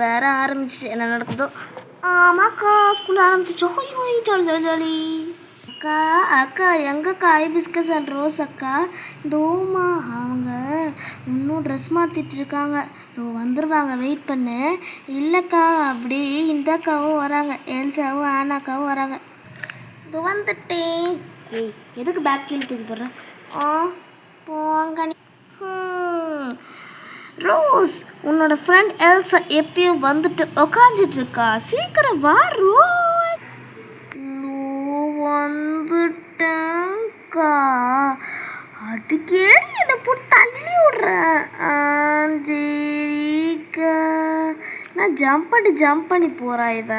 வேற ஆரம்பிச்சிச்சு. என்ன நடக்குதோ? ஆமாக்கா, ஸ்கூல் ஆரம்பிச்சிச்சு. ஹோய் ஹோய், ஜாலி ஜாலி ஜாலி. அக்கா அக்கா, எங்கக்கா ஐபிஸ்கஸ் அண்ட் ரோஸ் அக்கா? தோமா அவங்க இன்னும் ட்ரெஸ் மாற்றிட்டு இருக்காங்க. தோ வந்துடுவாங்க, வெயிட் பண்ணு. இல்லைக்கா, அப்படி இந்த அக்காவும் வராங்க, எல்சாவும் ஆனாக்காவும் வராங்க. இது வந்துட்டேன். ஏய், எதுக்கு பேக் கீழே தூக்கி போடுறேன்? போங்க நீ. ரோஸ், உன்னோட ஃப்ரெண்ட் எல்சா எப்பயும் வந்துட்டு உக்காந்துட்டு இருக்கா. சீக்கிரம் வா ரோஸ். வந்துட்டேன்க்கா. அதுக்கேடி என்னை போட்டு தள்ளி விடுறேன். சரிக்கா. நான் ஜம்ப் பண்ணி போறா இவ.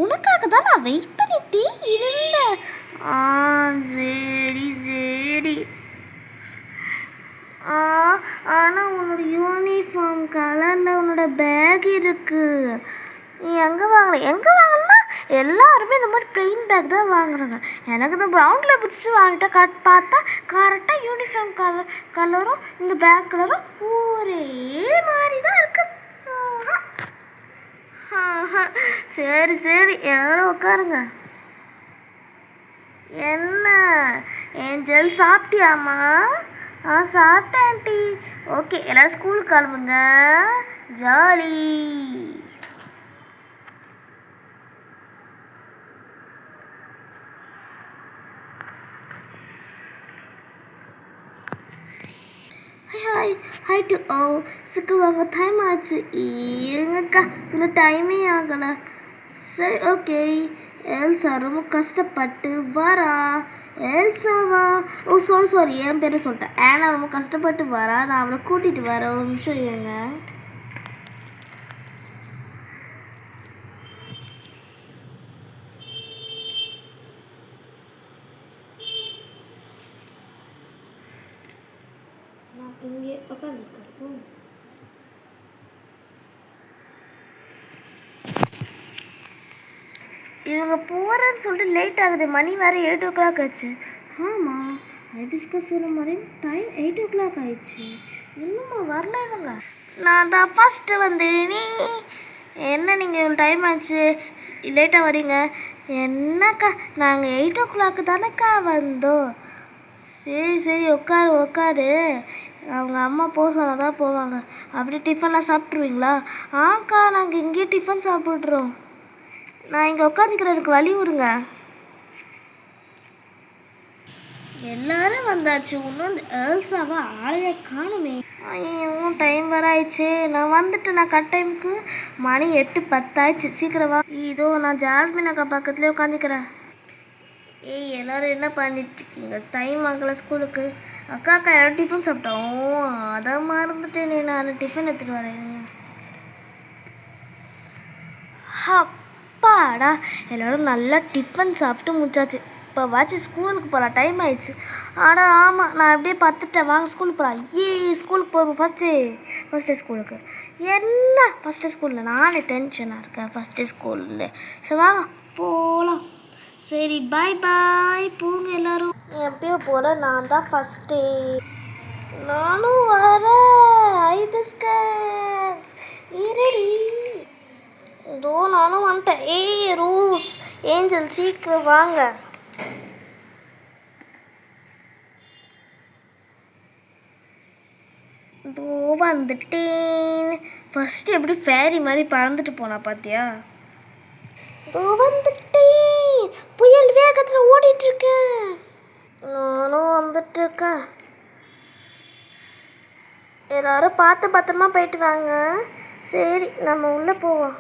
உனக்காக தான் நான் வெயிட் பண்ணிட்டே இருந்தேன். சரி சரி. ஆனால் உன்னோட யூனிஃபார்ம் கலரில் உன்னோட பேக் இருக்கு. நீ எங்கே வாங்கினா எல்லாருமே இந்த மாதிரி பிளெயின் பேக் தான் வாங்குறாங்க. எனக்கு இந்த ப்ரௌனில் பிடிச்சி வாங்கிட்டா பார்த்தா கரெக்டாக யூனிஃபார்ம் கலரும் இந்த பேக் கலரும் ஒரே மாதிரி தான் இருக்கு. சரி சரி, எல்லாரும் உட்காருங்க. என்ன ஏஞ்சல், சாப்பிட்டியாம்மா? சாப்பிட்டேன் ஆண்டி. ஓகே, எல்லாரும் ஸ்கூலுக்கு கிளம்புங்க. ஜாலி. ஹை டு சீக்கிரம் வாங்க, டைம் ஆச்சு. இருங்கக்கா, இன்னும் டைமே ஆகலை. சரி ஓகே. எல்சா ரொம்ப கஷ்டப்பட்டு வரா. எல்சாவா? சாரி, என் பேரை சொல்லிட்டேன். ஏன்னா ரொம்ப கஷ்டப்பட்டு வரா. நான் அவளை கூட்டிகிட்டு வரேன். ஒரு நிமிஷம் இருங்க. இங்கே உட்காந்துருக்கேன். இவங்க போகிறேன்னு சொல்லிட்டு லேட் ஆகுது. மணி வேறு 8 o'clock ஆச்சு. ஆமாம், ஐபிஸ்கஸ் சொன்ன மாதிரி டைம் 8 o'clock ஆயிடுச்சு. இன்னுமா வரல இவங்க? நான் தான் ஃபஸ்ட்டு வந்தேனே. என்ன நீங்கள் இவ்வளோ டைம் ஆச்சு, லேட்டாக வரீங்க? என்னக்கா, நாங்கள் 8 o'clock தானேக்கா வந்தோம். சரி சரி, உட்காரு. அவங்க அம்மா போக சொன்னால் தான் போவாங்க. அப்படி டிஃபன்லாம் சாப்பிட்ருவீங்களா? ஆக்கா, நாங்கள் இங்கேயே டிஃபன் சாப்பிட்றோம். நான் இங்கே உட்காந்துக்கிறேன், எனக்கு வழி விடுங்க. எல்லாரும் வந்தாச்சு. இன்னும் இந்த எல்சாவை ஆளைய காணுமே. டைம் வர ஆயிடுச்சு. நான் வந்துட்டேன். நான் கட் டைமுக்கு. மணி 8:10 ஆயிடுச்சு. சீக்கிரம் வா. இதோ நான் ஜாஸ்மின் அக்கா பக்கத்துலேயே உட்காந்துக்கிறேன். ஏய், எல்லோரும் என்ன பண்ணிட்டுருக்கீங்க? டைம் ஆகலை ஸ்கூலுக்கு. அக்கா யாரும் டிஃபன் சாப்பிட்டோம். அதை மறந்துட்டேனே. நான் டிஃபன் எடுத்துகிட்டு வரேன். அப்பாடா, எல்லோரும் நல்லா டிஃபன் சாப்பிட்டு முடிச்சாச்சு. இப்போ வாட்சி ஸ்கூலுக்கு போகலாம். டைம் ஆயிடுச்சு. ஆமாம், நான் அப்படியே பார்த்துட்டேன். வாங்க ஸ்கூலுக்கு போகலாம். ஸ்கூலுக்கு போகிறோம். ஃபஸ்ட் டே ஸ்கூலுக்கு. என்ன ஃபஸ்ட் டே ஸ்கூலில் நானே டென்ஷனாக இருக்கேன். ஃபஸ்ட் டே ஸ்கூலில். சரி வாங்க போகலாம். சரி பாய் போங்க எல்லோரும். எப்பயோ போல நான் தான் ஃபஸ்ட்டு. நானும் வரேன். ஐபிஸ்கஸ் இருடி. இதோ நானும் வந்துட்டேன். ரோஸ், ஏஞ்சல், சீக்கிரம் வாங்க. இதோ வந்துட்டேன். ஃபஸ்ட்டு எப்படி ஃபேரி மாதிரி பறந்துட்டு போனா பார்த்தியா? இதோ வந்துட்டேன். புயல் வேகத்தில் ஓடிட்டுருக்கேன். நானும் வந்துட்டுருக்கேன். எல்லாரும் பார்த்து பத்திரமா போயிட்டு வாங்க. சரி, நம்ம உள்ளே போவோம்.